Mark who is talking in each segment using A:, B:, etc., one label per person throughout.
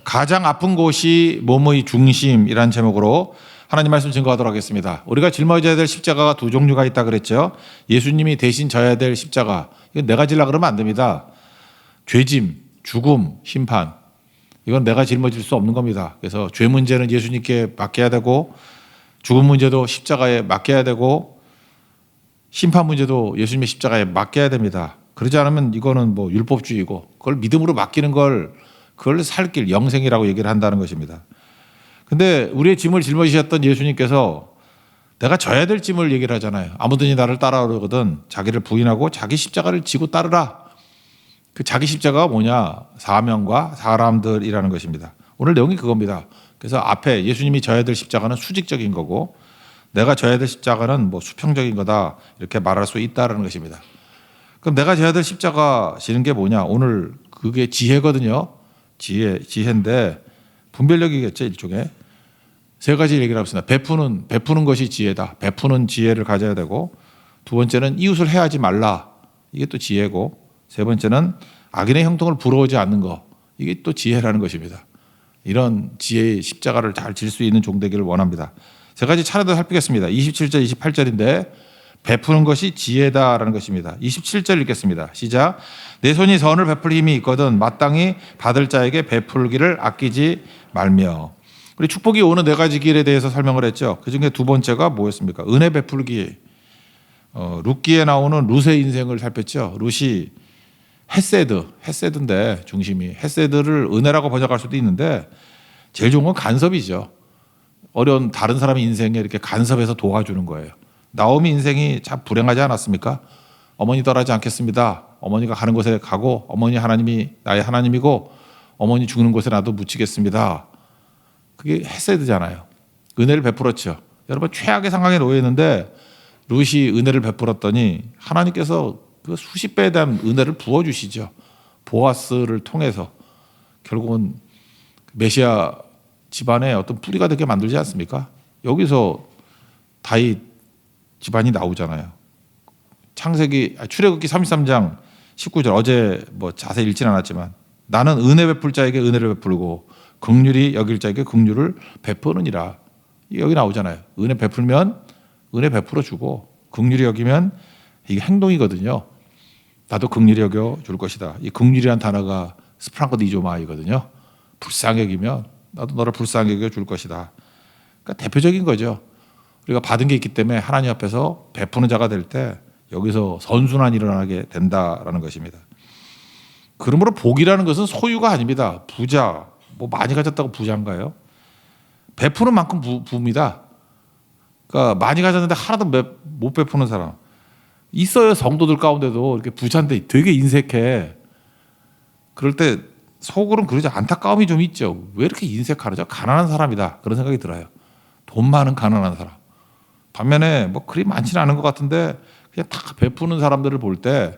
A: 가장 아픈 곳이 몸의 중심이라는 제목으로 하나님 말씀 증거하도록 하겠습니다. 우리가 짊어져야 될 십자가가 두 종류가 있다 그랬죠. 예수님이 대신 져야 될 십자가, 이건 내가 지려고 그러면 안 됩니다. 죄짐, 죽음, 심판, 이건 내가 짊어질 수 없는 겁니다. 그래서 죄 문제는 예수님께 맡겨야 되고, 죽음 문제도 십자가에 맡겨야 되고, 심판 문제도 예수님의 십자가에 맡겨야 됩니다. 그러지 않으면 이거는 뭐 율법주의고, 그걸 믿음으로 맡기는 걸, 그걸 살 길, 영생이라고 얘기를 한다는 것입니다. 근데 우리의 짐을 짊어지셨던 예수님께서 내가 져야 될 짐을 얘기를 하잖아요. 아무든지 나를 따라오거든 자기를 부인하고 자기 십자가를 지고 따르라. 그 자기 십자가가 뭐냐? 사명과 사람들이라는 것입니다. 오늘 내용이 그겁니다. 그래서 앞에 예수님이 져야 될 십자가는 수직적인 거고, 내가 져야 될 십자가는 뭐 수평적인 거다, 이렇게 말할 수 있다는 것입니다. 그럼 내가 져야 될 십자가 지는 게 뭐냐? 오늘 그게 지혜거든요. 지혜인데 분별력이겠죠, 일종의. 세 가지 얘기를 하고 있습니다. 베푸는 것이 지혜다. 베푸는 지혜를 가져야 되고, 두 번째는 이웃을 해하지 말라. 이게 또 지혜고, 세 번째는 악인의 형통을 부러워하지 않는 것. 이게 또 지혜라는 것입니다. 이런 지혜의 십자가를 잘 질 수 있는 종 되기를 원합니다. 세 가지 차례도 살피겠습니다. 27절, 28절인데 베푸는 것이 지혜다라는 것입니다. 27절 읽겠습니다. 시작. 내 손이 선을 베풀 힘이 있거든 마땅히 받을 자에게 베풀기를 아끼지 말며. 우리 축복이 오는 네 가지 길에 대해서 설명을 했죠. 그중에 두 번째가 뭐였습니까? 은혜 베풀기. 룻기에 나오는 룻의 인생을 살폈죠. 룻이 헤세드인데 중심이 헤세드를 은혜라고 번역할 수도 있는데 제일 좋은 건 간섭이죠. 어려운 다른 사람의 인생에 이렇게 간섭해서 도와주는 거예요. 나오미 인생이 참 불행하지 않았습니까? 어머니 떠나지 않겠습니다. 어머니가 가는 곳에 가고, 어머니 하나님이 나의 하나님이고, 어머니 죽는 곳에 나도 묻히겠습니다. 그게 헤세드잖아요. 은혜를 베풀었죠. 여러분, 최악의 상황에 놓여 있는데 룻이 은혜를 베풀었더니 하나님께서 그 수십 배에 대한 은혜를 부어주시죠. 보아스를 통해서 결국은 메시아 집안에 어떤 뿌리가 되게 만들지 않습니까? 여기서 다윗 집안이 나오잖아요. 출애굽기 33장 19절, 어제 뭐 자세히 읽진 않았지만 나는 은혜 베풀 자에게 은혜를 베풀고 긍휼히 여길 자에게 긍휼을 베푸느니라. 여기 나오잖아요. 은혜 베풀면 은혜 베풀어 주고, 긍휼히 여기면 이게 행동이거든요. 나도 긍휼히 여겨 줄 것이다. 이 긍휼이란 단어가 스프랑크 디조마이거든요. 불쌍히 여기면 나도 너를 불쌍히 여겨 줄 것이다. 그러니까 대표적인 거죠. 우리가 받은 게 있기 때문에 하나님 앞에서 베푸는 자가 될 때 여기서 선순환이 일어나게 된다라는 것입니다. 그러므로 복이라는 것은 소유가 아닙니다. 부자, 뭐 많이 가졌다고 부자인가요? 베푸는 만큼 부입니다. 그러니까 많이 가졌는데 하나도 못 베푸는 사람 있어요. 성도들 가운데도 이렇게 부자인데 되게 인색해. 그럴 때 속으로는 그러지, 안타까움이 좀 있죠. 왜 이렇게 인색하죠? 가난한 사람이다, 그런 생각이 들어요. 돈 많은 가난한 사람. 반면에 뭐 그리 많지는 않은 것 같은데 그냥 다 베푸는 사람들을 볼 때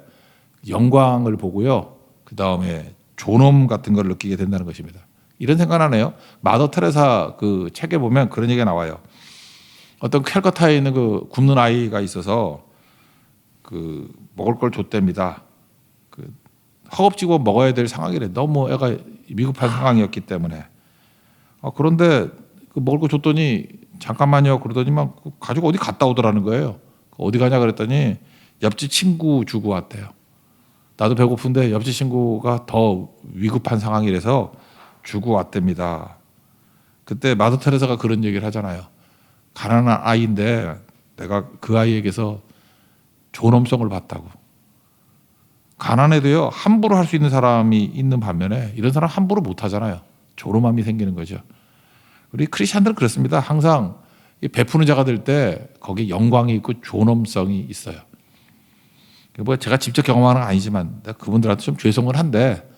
A: 영광을 보고요. 그 다음에 존엄 같은 걸 느끼게 된다는 것입니다. 이런 생각나네요. 마더 테레사 그 책에 보면 그런 얘기가 나와요. 어떤 캘커타에 있는 그 굶는 아이가 있어서 그 먹을 걸 줬답니다. 그 허겁지겁 먹어야 될 상황이래. 너무 애가 미급한 상황이었기 때문에. 그런데 그 먹을 거 줬더니 잠깐만요 그러더니만 가지고 어디 갔다 오더라는 거예요. 어디 가냐 그랬더니 옆집 친구 주고 왔대요. 나도 배고픈데 옆집 친구가 더 위급한 상황이라서 주고 왔답니다. 그때 마더 테레사가 그런 얘기를 하잖아요. 가난한 아이인데 내가 그 아이에게서 존엄성을 봤다고. 가난해도요 함부로 할 수 있는 사람이 있는 반면에 이런 사람 함부로 못 하잖아요. 존엄함이 생기는 거죠. 우리 크리스찬들은 그렇습니다. 항상 베푸는 자가 될 때 거기에 영광이 있고 존엄성이 있어요. 뭐 제가 직접 경험하는 건 아니지만 내가 그분들한테 좀 죄송은 한데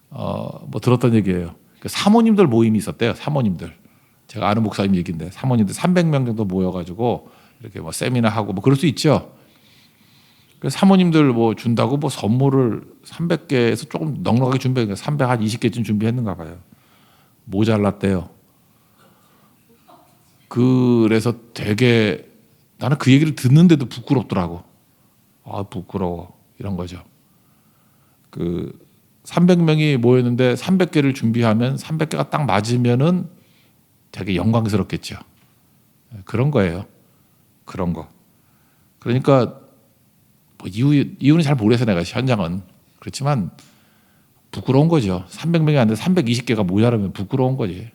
A: 뭐 들었던 얘기예요. 그 사모님들 모임이 있었대요. 사모님들. 제가 아는 목사님 얘기인데 사모님들 300명 정도 모여가지고 이렇게 뭐 세미나하고 뭐 그럴 수 있죠. 그래서 사모님들 뭐 준다고 뭐 선물을 300개에서 조금 넉넉하게 준비했는데 320개쯤 준비했는가 봐요. 모자랐대요. 그래서 되게 나는 그 얘기를 듣는데도 부끄럽더라고. 아, 부끄러워. 이런 거죠. 그 300명이 모였는데 300개를 준비하면 300개가 딱 맞으면은 되게 영광스럽겠죠. 그런 거예요. 그런 거. 그러니까 뭐 이유는 잘 모르겠어요. 내가 현장은. 그렇지만 부끄러운 거죠. 300명이 안 돼 320개가 모자라면 부끄러운 거지.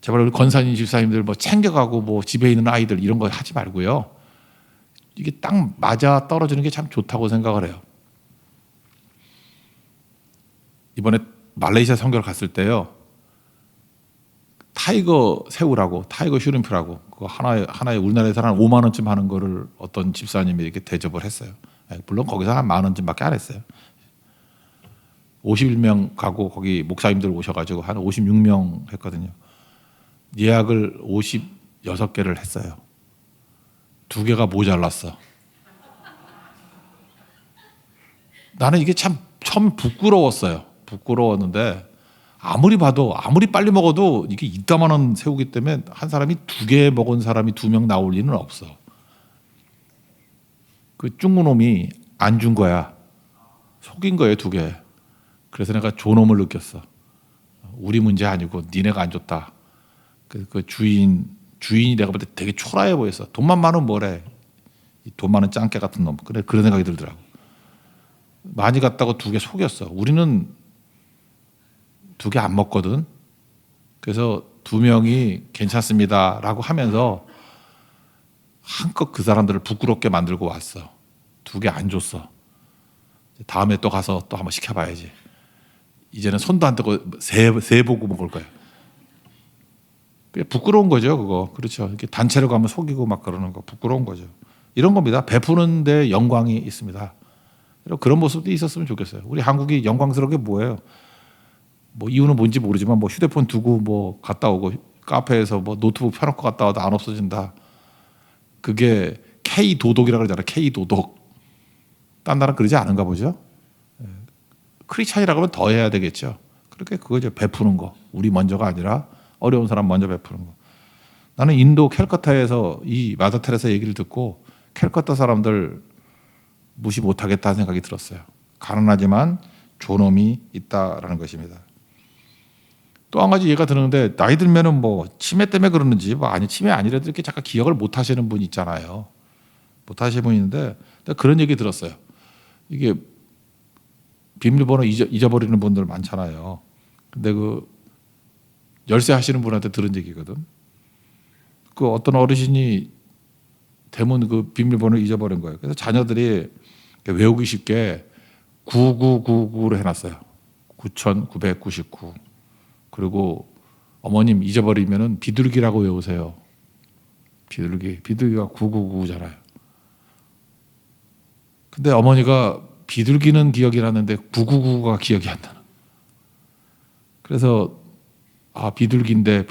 A: 제발 우리 권사님 집사님들 뭐 챙겨가고 뭐 집에 있는 아이들 이런 거 하지 말고요. 이게 딱 맞아 떨어지는 게 참 좋다고 생각을 해요. 이번에 말레이시아 선교를 갔을 때요. 타이거 새우라고 타이거 슈림프라고 그거 하나에 우리나라에서 한 5만 원쯤 하는 거를 어떤 집사님이 이렇게 대접을 했어요. 물론 거기서 한 1만 원쯤밖에 안 했어요. 51명 가고 거기 목사님들 오셔가지고 한 56명 했거든요. 예약을 56개를 했어요. 2개가 모자랐어. 나는 이게 참 처음 부끄러웠어요. 부끄러웠는데 아무리 봐도 아무리 빨리 먹어도 이게 이따만한 새우기 때문에 한 사람이 2개 먹은 사람이 2명 나올 리는 없어. 그 중구놈이 안 준 거야. 속인 거예요 2개. 그래서 내가 존엄을 느꼈어. 우리 문제 아니고 니네가 안 줬다. 그 주인이 내가 볼 때 되게 초라해 보였어. 돈만 많으면 뭐래. 돈 많은 짱깨 같은 놈. 그런 생각이 들더라고. 많이 갔다고 2개 속였어. 우리는 2개 안 먹거든. 그래서 2명이 괜찮습니다라고 하면서 한껏 그 사람들을 부끄럽게 만들고 왔어. 2개 안 줬어. 다음에 또 가서 또 한번 시켜봐야지. 이제는 손도 안 떼고 새 보고 먹을 거야. 부끄러운 거죠, 그거. 그렇죠. 이렇게 단체로 가면 속이고 막 그러는 거 부끄러운 거죠. 이런 겁니다. 베푸는데 영광이 있습니다. 그런 모습도 있었으면 좋겠어요. 우리 한국이 영광스러운 게 뭐예요? 뭐 이유는 뭔지 모르지만 뭐 휴대폰 두고 뭐 갔다 오고 카페에서 뭐 노트북 펴놓고 갔다 와도 안 없어진다. 그게 K 도덕이라고 그러잖아요. K 도덕. 딴 나라 그러지 않은가 보죠. 크리스찬이라고 하면 더 해야 되겠죠. 그렇게 그거죠. 베푸는 거. 우리 먼저가 아니라 어려운 사람 먼저 베푸는 거. 나는 인도 캘커타에서 이 마더 테레사 얘기를 듣고 캘커타 사람들 무시 못하겠다는 생각이 들었어요. 가난하지만 존엄이 있다라는 것입니다. 또 한 가지 이해가 드는데 나이 들면은 뭐 치매 때문에 그러는지 뭐 아니 치매 아니라도 이렇게 잠깐 기억을 못 하시는 분 있잖아요. 못 하시는 분 있는데 그런 얘기 들었어요. 이게 비밀번호 잊어버리는 분들 많잖아요. 근데 그 열쇠 하시는 분한테 들은 얘기거든. 그 어떤 어르신이 대문 그 비밀번호를 잊어버린 거예요. 그래서 자녀들이 외우기 쉽게 9999로 해놨어요. 9999. 그리고 어머님 잊어버리면은 비둘기라고 외우세요. 비둘기가 999잖아요. 근데 어머니가 비둘기는 기억이 났는데 999가 기억이 안 나는. 그래서 비둘기인데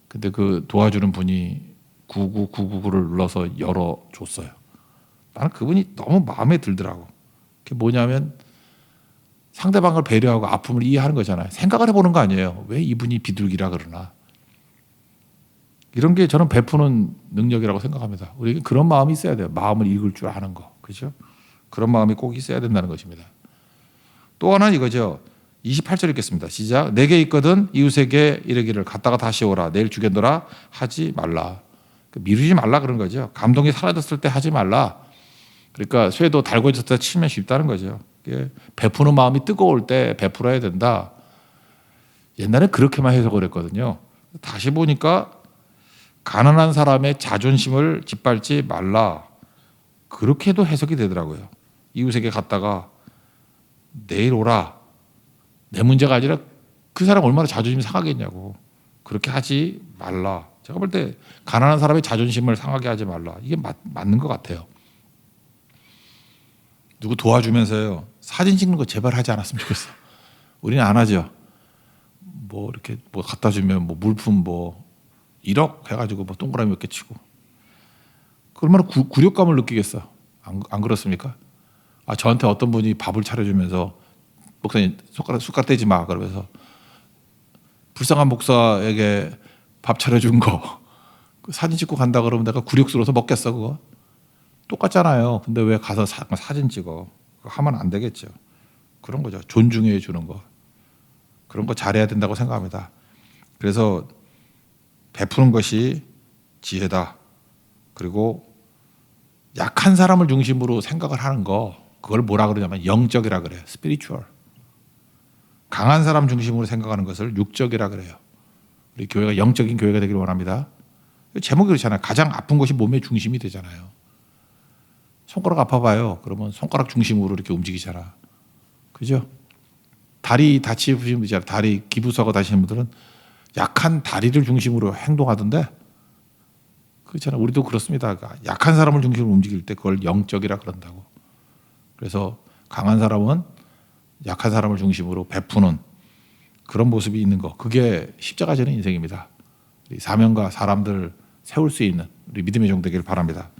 A: 근데 그 도와주는 분이 9999를 눌러서 열어줬어요. 나는 그분이 너무 마음에 들더라고. 그게 뭐냐면 상대방을 배려하고 아픔을 이해하는 거잖아요. 생각을 해보는 거 아니에요. 왜 이분이 비둘기라 그러나. 이런 게 저는 베푸는 능력이라고 생각합니다. 우리에게 그런 마음이 있어야 돼요. 마음을 읽을 줄 아는 거. 그렇죠? 그런 마음이 꼭 있어야 된다는 것입니다. 또 하나는 이거죠. 28절 읽겠습니다. 시작. 내게 있거든 이웃에게 이르기를 갔다가 다시 오라. 내일 주겠노라 하지 말라. 미루지 말라 그런 거죠. 감동이 사라졌을 때 하지 말라. 그러니까 쇠도 달궈졌을 때 치면 쉽다는 거죠. 베푸는 마음이 뜨거울 때 베풀어야 된다. 옛날에 그렇게만 해석을 했거든요. 다시 보니까 가난한 사람의 자존심을 짓밟지 말라. 그렇게도 해석이 되더라고요. 이웃에게 갔다가 내일 오라. 내 문제가 아니라 그 사람 얼마나 자존심이 상하겠냐고. 그렇게 하지 말라. 제가 볼 때 가난한 사람의 자존심을 상하게 하지 말라. 이게 맞는 것 같아요. 누구 도와주면서요. 사진 찍는 거 제발 하지 않았으면 좋겠어. 우리는 안 하죠. 뭐 이렇게 뭐 갖다 주면 뭐 물품 뭐 1억 해가지고 뭐 동그라미 몇 개 치고. 얼마나 굴욕감을 느끼겠어. 안 그렇습니까? 저한테 어떤 분이 밥을 차려주면서 목사님 숟가락 떼지 마 그러면서 불쌍한 목사에게 밥 차려준 거 사진 찍고 간다 그러면 내가 굴욕스러워서 먹겠어 그거? 똑같잖아요. 근데 왜 가서 사진 찍어? 그거 하면 안 되겠죠. 그런 거죠. 존중해 주는 거. 그런 거 잘해야 된다고 생각합니다. 그래서 베푸는 것이 지혜다. 그리고 약한 사람을 중심으로 생각을 하는 거, 그걸 뭐라 그러냐면 영적이라 그래요. 스피리추얼. 강한 사람 중심으로 생각하는 것을 육적이라 그래요. 우리 교회가 영적인 교회가 되기를 원합니다. 제목이 그렇잖아요. 가장 아픈 것이 몸의 중심이 되잖아요. 손가락 아파봐요. 그러면 손가락 중심으로 이렇게 움직이잖아. 그죠? 다리 다치신 분이잖아요. 다리 기부서가 다시는 분들은 약한 다리를 중심으로 행동하던데, 그렇잖아요. 우리도 그렇습니다. 약한 사람을 중심으로 움직일 때 그걸 영적이라 그런다고. 그래서 강한 사람은 약한 사람을 중심으로 베푸는 그런 모습이 있는 거. 그게 십자가 지는 인생입니다. 사명과 사람들 세울 수 있는 우리 믿음의 종 되기를 바랍니다.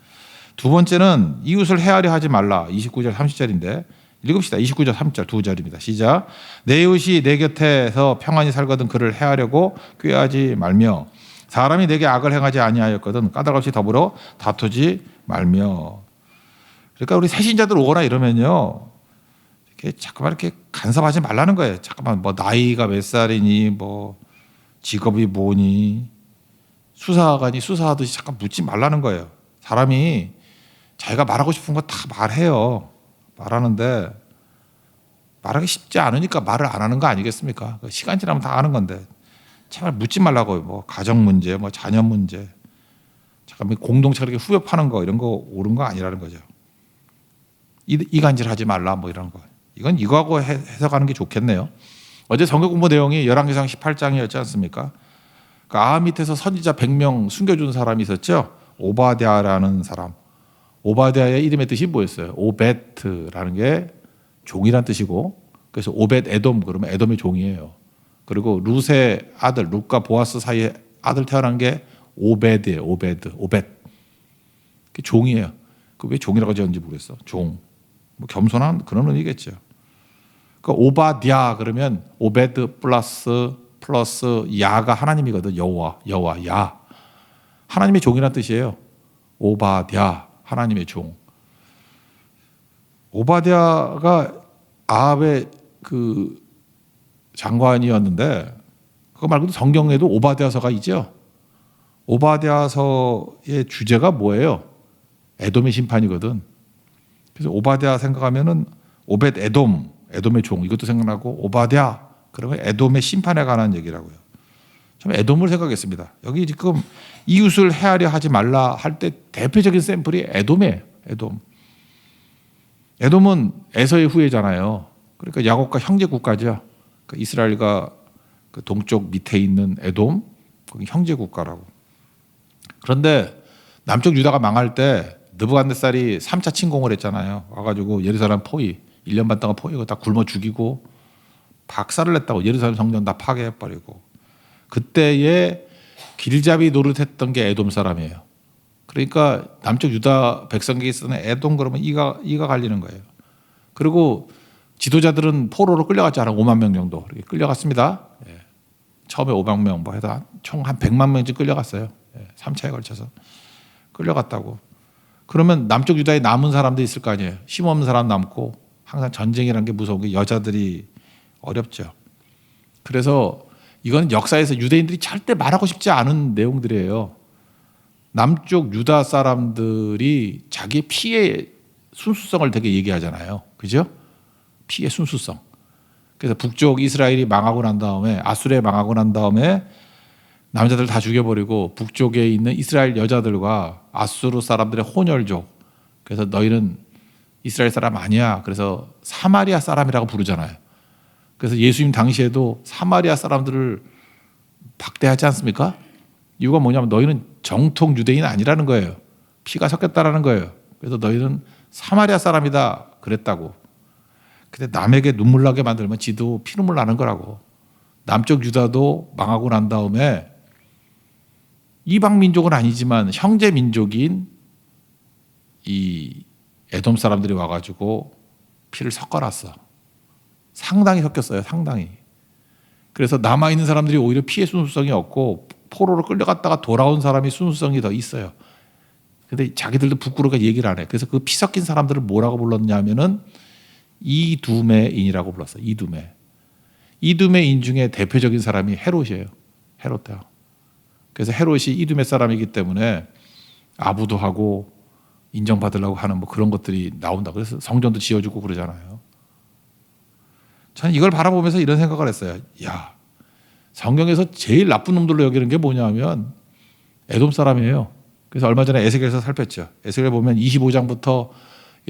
A: 두 번째는 이웃을 해하려 하지 말라. 29절 30절인데 읽읍시다. 29절 3절 두 절입니다. 시작. 내 이웃이 내 곁에서 평안히 살거든 그를 해하려고 꾀하지 말며 사람이 내게 악을 행하지 아니하였거든 까닭 없이 더불어 다투지 말며. 그러니까 우리 새신자들 오거나 이러면요, 이렇게 자꾸만 이렇게 간섭하지 말라는 거예요. 잠깐만 뭐 나이가 몇 살이니, 뭐 직업이 뭐니, 수사관이 수사하듯이 잠깐 묻지 말라는 거예요. 사람이 자기가 말하고 싶은 거 다 말해요. 말하는데 말하기 쉽지 않으니까 말을 안 하는 거 아니겠습니까? 시간 지나면 다 아는 건데 제발 묻지 말라고요. 뭐 가정 문제, 뭐 자녀 문제, 잠깐 공동체 이렇게 후벼 파는 거 이런 거 옳은 거 아니라는 거죠. 이간질하지 말라 뭐 이런 거. 이건 이거하고 해석하는 게 좋겠네요. 어제 성경 공부 내용이 열왕기상 18장이었지 않습니까? 그 아합 밑에서 선지자 100명 숨겨준 사람이 있었죠. 오바댜라는 사람. 오바댜의 이름의 뜻이 뭐였어요? 오벳라는 게 종이란 뜻이고, 그래서 오벳 에돔 그러면 에돔의 종이에요. 그리고 룻의 아들, 룻과 보아스 사이에 아들 태어난 게 오벳이에요. 오벳. 그게 종이에요. 그 왜 종이라고 지었는지 모르겠어. 종. 뭐 겸손한 그런 의미겠죠. 그 오바댜 그러면 오베드 플러스 야가 하나님이거든. 여호와 야. 하나님의 종이란 뜻이에요. 오바댜 하나님의 종. 오바댜가 아합의 그 장관이었는데 그거 말고도 성경에도 오바댜서가 있죠. 오바댜서의 주제가 뭐예요? 에돔의 심판이거든. 그래서 오바댜 생각하면은 오벳 에돔의 종 이것도 생각나고 오바댜 그러면 에돔의 심판에 관한 얘기라고요. 참 에돔을 생각했습니다. 여기 지금 이웃을 해하려 하지 말라 할 때 대표적인 샘플이 에돔이에요. 에돔은 에서의 후예잖아요. 그러니까 야곱과 형제 국가죠. 그러니까 이스라엘과 그 동쪽 밑에 있는 에돔 거기 형제 국가라고. 그런데 남쪽 유다가 망할 때 느부갓네살이 3차 침공을 했잖아요. 와가지고 예루살렘 포위 1년 반 동안 포위고 다 굶어 죽이고 박살을 냈다고. 예루살렘 성전 다 파괴해버리고. 그때에 길잡이 노릇했던 게 에돔 사람이에요. 그러니까 남쪽 유다 백성에게 있어는 에돔 그러면 이가 갈리는 거예요. 그리고 지도자들은 포로로 끌려갔잖아요. 5만 명 정도 이렇게 끌려갔습니다. 예. 처음에 5만 명 뭐 해도 총 한 100만 명쯤 끌려갔어요. 예. 3차에 걸쳐서 끌려갔다고. 그러면 남쪽 유다에 남은 사람도 있을 거 아니에요. 힘없는 사람 남고. 항상 전쟁이라는 게 무서운 게 여자들이 어렵죠. 그래서 이건 역사에서 유대인들이 절대 말하고 싶지 않은 내용들이에요. 남쪽 유다 사람들이 자기 피의 순수성을 되게 얘기하잖아요. 그죠? 피의 순수성. 그래서 북쪽 이스라엘이 망하고 난 다음에 아수르에 망하고 난 다음에 남자들 다 죽여버리고 북쪽에 있는 이스라엘 여자들과 아수르 사람들의 혼혈족. 그래서 너희는 이스라엘 사람 아니야. 그래서 사마리아 사람이라고 부르잖아요. 그래서 예수님 당시에도 사마리아 사람들을 박대하지 않습니까? 이유가 뭐냐면 너희는 정통 유대인 아니라는 거예요. 피가 섞였다라는 거예요. 그래서 너희는 사마리아 사람이다 그랬다고. 근데 남에게 눈물 나게 만들면 지도 피눈물 나는 거라고. 남쪽 유다도 망하고 난 다음에 이방 민족은 아니지만 형제 민족인 이 에돔 사람들이 와가지고 피를 섞어놨어. 상당히 섞였어요. 상당히. 그래서 남아있는 사람들이 오히려 피의 순수성이 없고 포로로 끌려갔다가 돌아온 사람이 순수성이 더 있어요. 근데 자기들도 부끄러워 얘기를 안 해. 그래서 그 피 섞인 사람들을 뭐라고 불렀냐면은 이두메인이라고 불렀어요. 이두메. 이두메인 중에 대표적인 사람이 헤롯이에요. 헤롯이요. 그래서 헤롯이 이두메 사람이기 때문에 아부도 하고 인정받으려고 하는 뭐 그런 것들이 나온다. 그래서 성전도 지어주고 그러잖아요. 저는 이걸 바라보면서 이런 생각을 했어요. 야, 성경에서 제일 나쁜 놈들로 여기는 게 뭐냐면 에돔 사람이에요. 그래서 얼마 전에 에스겔에서 살폈죠. 에스겔 보면 25장부터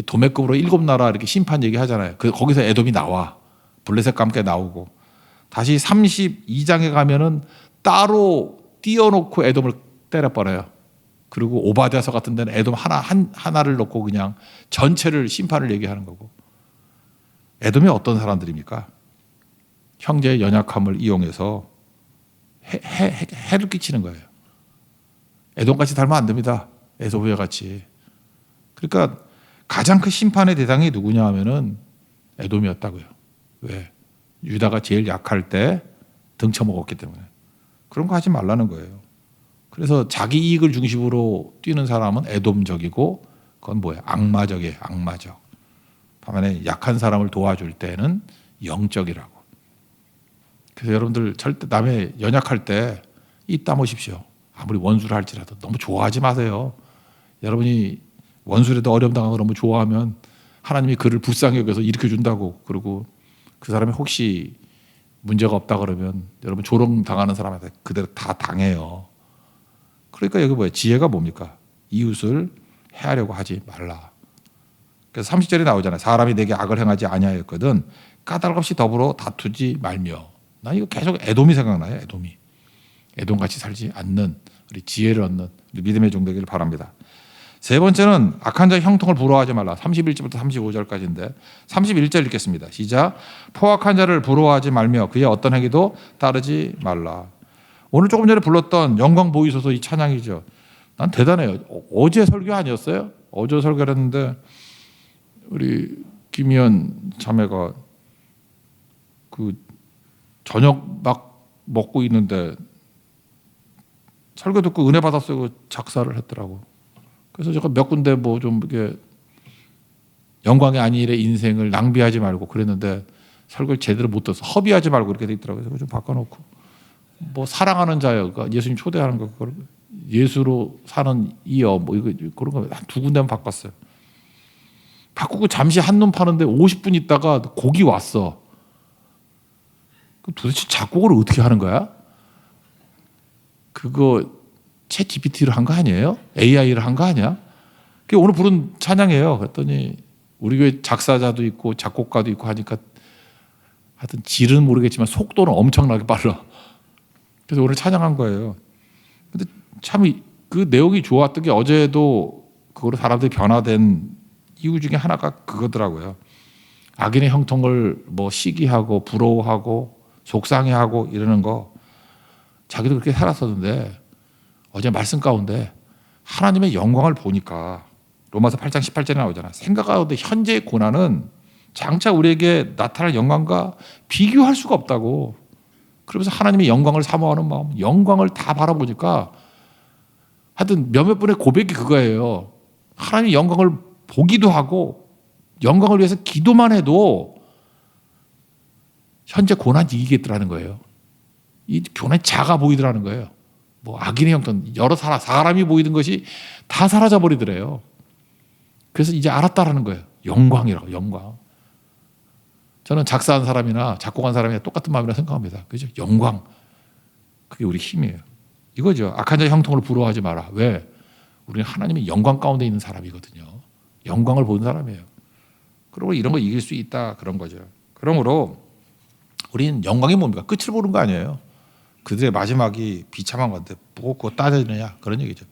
A: 도매급으로 7나라 이렇게 심판 얘기하잖아요. 거기서 에돔이 나와. 블레셋과 함께 나오고. 다시 32장에 가면은 따로 띄워놓고 에돔을 때려버려요. 그리고 오바댜서 같은 데는 에돔 하나를 놓고 그냥 전체를 심판을 얘기하는 거고. 에돔이 어떤 사람들입니까? 형제의 연약함을 이용해서 해를 끼치는 거예요. 에돔같이 닮으면 안 됩니다. 에돔과 같이. 그러니까 가장 큰 심판의 대상이 누구냐 하면은 에돔이었다고요. 왜? 유다가 제일 약할 때 등쳐먹었기 때문에. 그런 거 하지 말라는 거예요. 그래서 자기 이익을 중심으로 뛰는 사람은 에돔적이고 그건 뭐예요? 악마적이에요. 악마적. 반면에 약한 사람을 도와줄 때는 영적이라고. 그래서 여러분들 절대 남의 연약할 때 입 다무십시오. 아무리 원수를 할지라도 너무 좋아하지 마세요. 여러분이 원수라도 어려움 당하고 너무 좋아하면 하나님이 그를 불쌍히 여겨서 일으켜준다고. 그리고 그 사람이 혹시 문제가 없다 그러면 여러분 조롱당하는 사람한테 그대로 다 당해요. 그러니까 여기 뭐예요? 지혜가 뭡니까? 이웃을 해하려고 하지 말라. 그래서 30절에 나오잖아요. 사람이 내게 악을 행하지 아니하였거든 까닭 없이 더불어 다투지 말며. 나 이거 계속 에돔이 생각나요. 에돔이. 에돔같이 살지 않는 우리 지혜를 얻는 우리 믿음의 종 되기를 바랍니다. 세 번째는 악한 자의 형통을 부러워하지 말라. 31절부터 35절까지인데 31절 읽겠습니다. 시작. 포악한 자를 부러워하지 말며 그의 어떤 행위도 따르지 말라. 오늘 조금 전에 불렀던 영광 보이소서 이 찬양이죠. 난 대단해요. 어제 설교 아니었어요? 어제 설교를 했는데 우리 김희연 자매가 그 저녁 막 먹고 있는데 설교 듣고 은혜 받았어요. 그 작사를 했더라고. 그래서 제가 몇 군데 뭐 좀 이렇게 영광이 아닌 일의 인생을 낭비하지 말고 그랬는데 설교를 제대로 못 들어서 허비하지 말고 이렇게 돼 있더라고요. 그래서 좀 바꿔놓고 뭐 사랑하는 자여, 그러니까 예수님 초대하는 거, 예수로 사는 이여, 뭐 이거 그런 거 한 두 군데만 바꿨어요. 바꾸고 잠시 한눈 파는데 50분 있다가 곡이 왔어. 도대체 작곡을 어떻게 하는 거야? 그거 챗 GPT로 한 거 아니에요? AI를 한 거 아니야? 그게 오늘 부른 찬양이에요. 그랬더니 우리 교회 작사자도 있고 작곡가도 있고 하니까 하여튼 질은 모르겠지만 속도는 엄청나게 빨라. 그래서 오늘 찬양한 거예요. 근데 참 그 내용이 좋았던 게 어제도 그거로 사람들이 변화된 이유 중에 하나가 그거더라고요. 악인의 형통을 뭐 시기하고 부러워하고 속상해하고 이러는 거 자기도 그렇게 살았었는데 어제 말씀 가운데 하나님의 영광을 보니까 로마서 8장 18절에 나오잖아. 생각 가운데 현재의 고난은 장차 우리에게 나타날 영광과 비교할 수가 없다고. 그러면서 하나님의 영광을 사모하는 마음, 영광을 다 바라보니까 하여튼 몇몇 분의 고백이 그거예요. 하나님의 영광을 보기도 하고 영광을 위해서 기도만 해도 현재 고난 이기겠더라는 거예요. 이 고난이 작아 보이더라는 거예요. 뭐 악인의 형통, 여러 사람이 보이던 것이 다 사라져 버리더래요. 그래서 이제 알았다라는 거예요. 영광이라고, 영광. 저는 작사한 사람이나 작곡한 사람이나 똑같은 마음이라 생각합니다. 그죠? 영광. 그게 우리 힘이에요. 이거죠. 악한 자의 형통을 부러워하지 마라. 왜? 우리는 하나님의 영광 가운데 있는 사람이거든요. 영광을 보는 사람이에요. 그리고 이런 거 이길 수 있다 그런 거죠. 그러므로 우리는 영광이 뭡니까? 끝을 보는 거 아니에요. 그들의 마지막이 비참한 건데 뭐 그거 따지느냐 그런 얘기죠.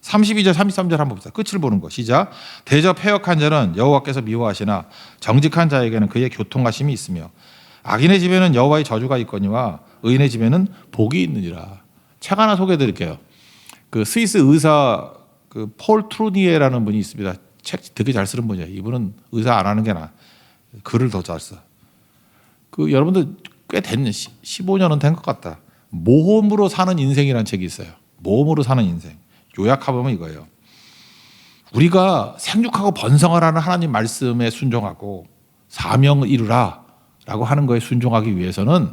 A: 32절 33절 한번 봅시다. 끝을 보는 거. 시작. 대저 패역한 자는 여호와께서 미워하시나 정직한 자에게는 그의 교통하심이 있으며 악인의 집에는 여호와의 저주가 있거니와 의인의 집에는 복이 있느니라. 책 하나 소개해 드릴게요. 그 스위스 의사 그 폴 트루니에라는 분이 있습니다. 책 되게 잘 쓰는 분이에요. 이분은 의사 안 하는 게 나아. 글을 더 잘 써. 그 여러분들 꽤 됐네. 15년은 된 것 같다. 모험으로 사는 인생이라는 책이 있어요. 모험으로 사는 인생. 요약하면 이거예요. 우리가 생육하고 번성을 하는 하나님 말씀에 순종하고 사명을 이루라라고 하는 거에 순종하기 위해서는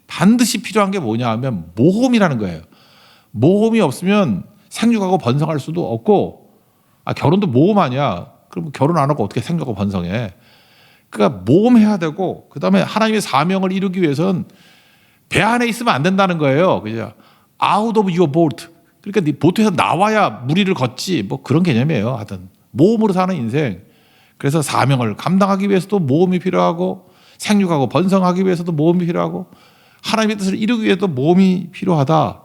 A: 반드시 필요한 게 뭐냐 하면 모험이라는 거예요. 모험이 없으면 생육하고 번성할 수도 없고, 결혼도 모험 아니야. 그럼 결혼 안 하고 어떻게 생육하고 번성해? 그러니까 모험해야 되고, 그다음에 하나님의 사명을 이루기 위해서는 배 안에 있으면 안 된다는 거예요. 그죠? Out of your boat. 그러니까 네 보트에서 나와야 무리를 걷지. 뭐 그런 개념이에요. 하여튼 모험으로 사는 인생. 그래서 사명을 감당하기 위해서도 모험이 필요하고, 생육하고 번성하기 위해서도 모험이 필요하고, 하나님의 뜻을 이루기 위해서도 모험이 필요하다.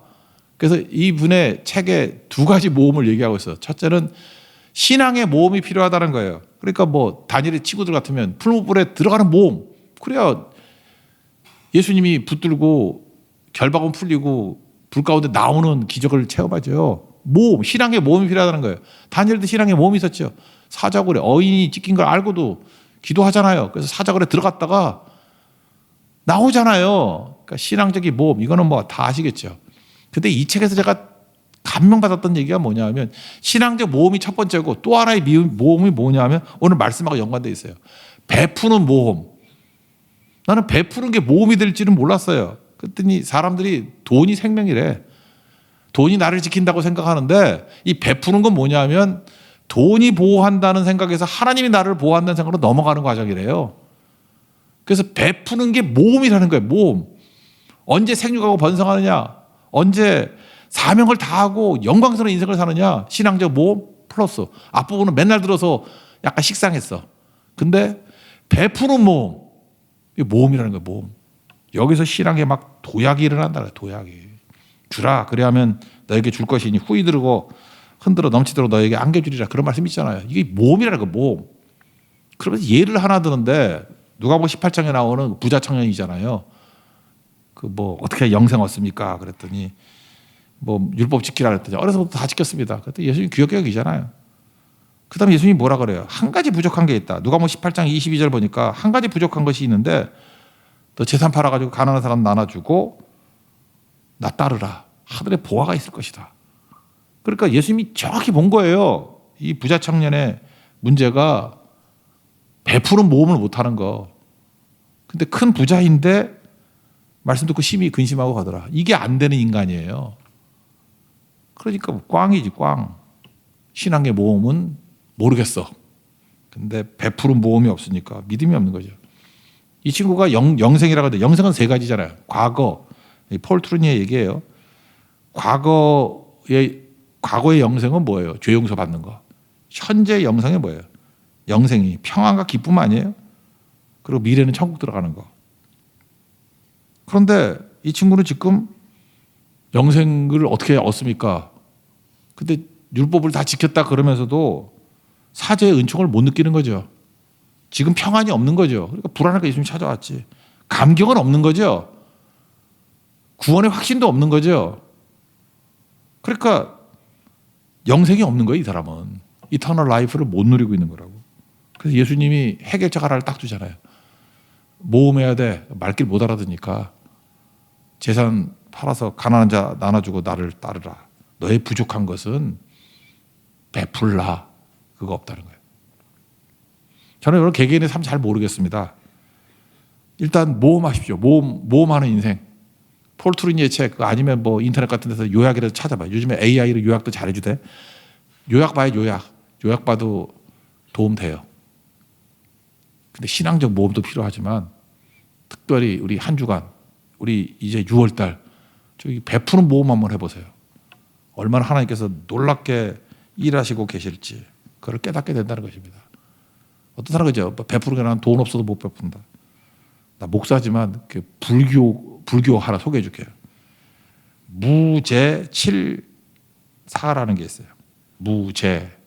A: 그래서 이분의 책에 두 가지 모험을 얘기하고 있어요. 첫째는 신앙의 모험이 필요하다는 거예요. 그러니까 뭐 다니엘의 친구들 같으면 풀무불에 들어가는 모험. 그래야 예수님이 붙들고 결박은 풀리고 불 가운데 나오는 기적을 체험하죠. 모험, 신앙의 모험이 필요하다는 거예요. 다니엘도 신앙의 모험이 있었죠. 사자굴에 어인이 찢긴 걸 알고도 기도하잖아요. 그래서 사자굴에 들어갔다가 나오잖아요. 그러니까 신앙적인 모험, 이거는 뭐 다 아시겠죠. 근데 이 책에서 제가 감명받았던 얘기가 뭐냐 하면, 신앙적 모험이 첫 번째고, 또 하나의 모험이 뭐냐 하면 오늘 말씀하고 연관되어 있어요. 베푸는 모험. 나는 베푸는 게 모험이 될지는 몰랐어요. 그랬더니 사람들이 돈이 생명이래. 돈이 나를 지킨다고 생각하는데, 이 베푸는 건 뭐냐 하면 돈이 보호한다는 생각에서 하나님이 나를 보호한다는 생각으로 넘어가는 과정이래요. 그래서 베푸는 게 모험이라는 거예요. 모험. 언제 생육하고 번성하느냐, 언제 사명을 다하고 영광스러운 인생을 사느냐, 신앙적 모험 플러스 앞부분은 맨날 들어서 약간 식상했어. 근데 베푸는 모험, 이게 모험이라는 거예요. 모험. 여기서 신앙에 막 도약이 일어난다. 도약이. 주라, 그래야면 너에게 줄 것이니 후이 들고 흔들어 넘치도록 너에게 안겨주리라. 그런 말씀 있잖아요. 이게 모험이라는 거예요. 모험. 그러면서 예를 하나 드는데, 누가복음 18장에 나오는 부자 청년이잖아요. 그 뭐 어떻게 영생 얻습니까? 그랬더니 뭐 율법 지키라 그랬더니 어려서부터 다 지켰습니다. 그랬더니 예수님 규격격이잖아요. 그다음에 예수님이 뭐라 그래요? 한 가지 부족한 게 있다. 누가복음 18장 22절 보니까 한 가지 부족한 것이 있는데, 너 재산 팔아가지고 가난한 사람 나눠주고 나 따르라. 하늘에 보화가 있을 것이다. 그러니까 예수님이 정확히 본 거예요. 이 부자 청년의 문제가 베푸는 모험을 못하는 거. 근데 큰 부자인데 말씀 듣고 심히 근심하고 가더라. 이게 안 되는 인간이에요. 그러니까 꽝이지, 꽝. 신앙의 모험은 모르겠어. 근데 베푸는 모험이 없으니까 믿음이 없는 거죠. 이 친구가 영생이라고 하는데, 영생은 세 가지잖아요. 과거, 폴 트루니의 얘기예요. 과거의 영생은 뭐예요? 죄 용서 받는 거. 현재 영생이 뭐예요? 영생이 평안과 기쁨 아니에요? 그리고 미래는 천국 들어가는 거. 그런데 이 친구는 지금 영생을 어떻게 얻습니까? 근데 율법을 다 지켰다 그러면서도 사제의 은총을 못 느끼는 거죠. 지금 평안이 없는 거죠. 그러니까 불안하게 예수님 찾아왔지. 감격은 없는 거죠. 구원의 확신도 없는 거죠. 그러니까 영생이 없는 거예요, 이 사람은. 이터널 라이프를 못 누리고 있는 거라고. 그래서 예수님이 해결책 하나를 딱 주잖아요. 모험해야 돼. 말길 못 알아듣니까 재산 팔아서 가난한 자 나눠주고 나를 따르라. 너의 부족한 것은 베풀라. 그거 없다는 거예요. 저는 여러분 개개인의 삶 잘 모르겠습니다. 일단 모험하십시오. 모험하는 인생. 폴 트루니의 책, 아니면 뭐 인터넷 같은 데서 요약이라도 찾아봐요. 요즘에 AI로 요약도 잘해주대. 요약 봐요, 요약. 요약 봐도 도움 돼요. 근데 신앙적 모험도 필요하지만, 특별히 우리 한 주간, 우리 이제 6월달, 저기 베푸는 모험 한번 해보세요. 얼마나 하나님께서 놀랍게 일하시고 계실지, 그걸 깨닫게 된다는 것입니다. 어떤 사람은 그죠? 베푸는 게 난 돈 없어도 못 베푼다. 나 목사지만 불교 하나 소개해 줄게요. 무제칠사라는 게 있어요.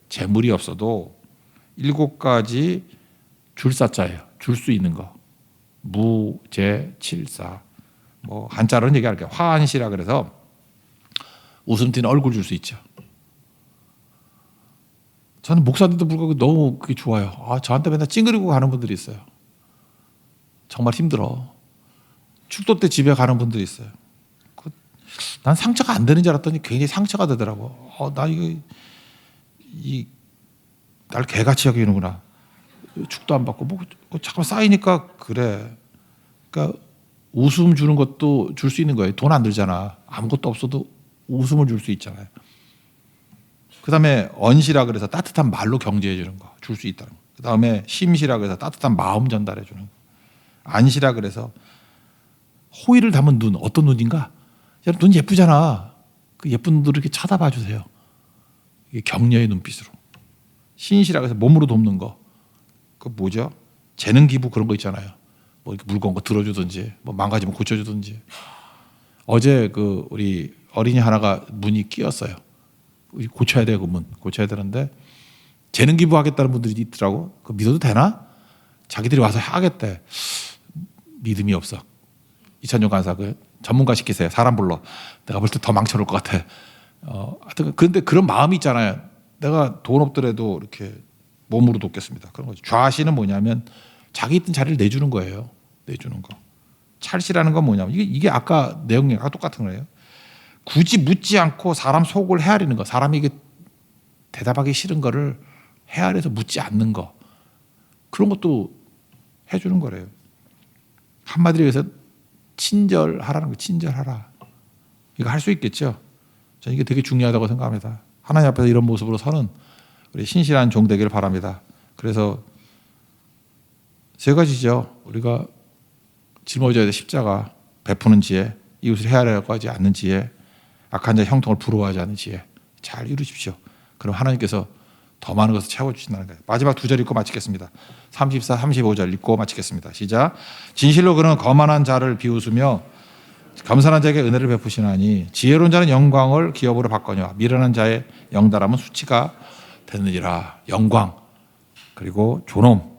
A: 재물이 없어도 7가지 줄사자예요. 줄 수 있는 거. 무제칠사. 뭐 한자로는 얘기할게요. 화한시라 그래서 웃음 튀는 얼굴 줄 수 있죠. 저는 목사님도 불구하고 너무 그게 좋아요. 저한테 맨날 찡그리고 가는 분들이 있어요. 정말 힘들어. 축도 때 집에 가는 분들이 있어요. 난 상처가 안 되는 줄 알았더니 굉장히 상처가 되더라고. 나 날 개같이 여기는구나. 축도 안 받고 뭐 잠깐 쌓이니까 그래. 그러니까 웃음 주는 것도 줄 수 있는 거예요. 돈 안 들잖아. 아무것도 없어도 웃음을 줄 수 있잖아요. 그다음에 언시라 그래서 따뜻한 말로 경제해 주는 거 줄 수 있다는 거. 그다음에 심시라 그래서 따뜻한 마음 전달해 주는 거. 안시라 그래서 호의를 담은 눈. 어떤 눈인가? 눈 예쁘잖아. 그 예쁜 눈으로 이렇게 쳐다봐 주세요. 이게 격려의 눈빛으로. 신시라 그래서 몸으로 돕는 거. 그 뭐죠? 재능 기부 그런 거 있잖아요. 뭐 이렇게 무거운 거 들어주든지, 뭐 망가지면 고쳐주든지. 어제 그 우리 어린이 하나가 문이 끼었어요. 고쳐야 돼, 그 문. 고쳐야 되는데 재능 기부하겠다는 분들이 있더라고. 그 믿어도 되나? 자기들이 와서 하겠대. 믿음이 없어. 이찬용 간사 그 전문가 시키세요. 사람 불러. 내가 볼 때 더 망쳐놓을 것 같아. 하여튼 그런데 그런 마음이 있잖아요. 내가 돈 없더라도 이렇게 몸으로 돕겠습니다. 그런 거죠. 좌시는 뭐냐면 자기 있던 자리를 내주는 거예요. 내주는 거. 찰시라는 건 뭐냐면 이게 아까 내용이랑 똑같은 거예요. 굳이 묻지 않고 사람 속을 헤아리는 거. 사람이 이게 대답하기 싫은 거를 헤아려서 묻지 않는 거. 그런 것도 해주는 거래요. 한마디로 해서 친절하라는 거. 친절하라. 이거 할 수 있겠죠. 저는 이게 되게 중요하다고 생각합니다. 하나님 앞에서 이런 모습으로 서는 우리 신실한 종 되기를 바랍니다. 그래서 세 가지죠. 우리가 짊어져야 될 십자가, 베푸는 지혜, 이웃을 헤아려고 하지 않는 지혜, 악한 자의 형통을 부러워하지 않는 지혜. 잘 이루십시오. 그럼 하나님께서 더 많은 것을 채워주신다는 거예요. 마지막 두 절 읽고 마치겠습니다. 34, 35절 읽고 마치겠습니다. 시작. 진실로 그는 거만한 자를 비웃으며 겸손한 자에게 은혜를 베푸시나니 지혜로운 자는 영광을 기업으로 바꾸니와 미련한 자의 영달함은 수치가 되느니라. 영광 그리고 존엄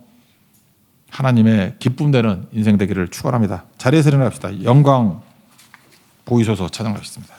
A: 하나님의 기쁨 되는 인생 되기를 축원합니다. 자리에서 일어납시다. 영광 보이소서 찬양하겠습니다.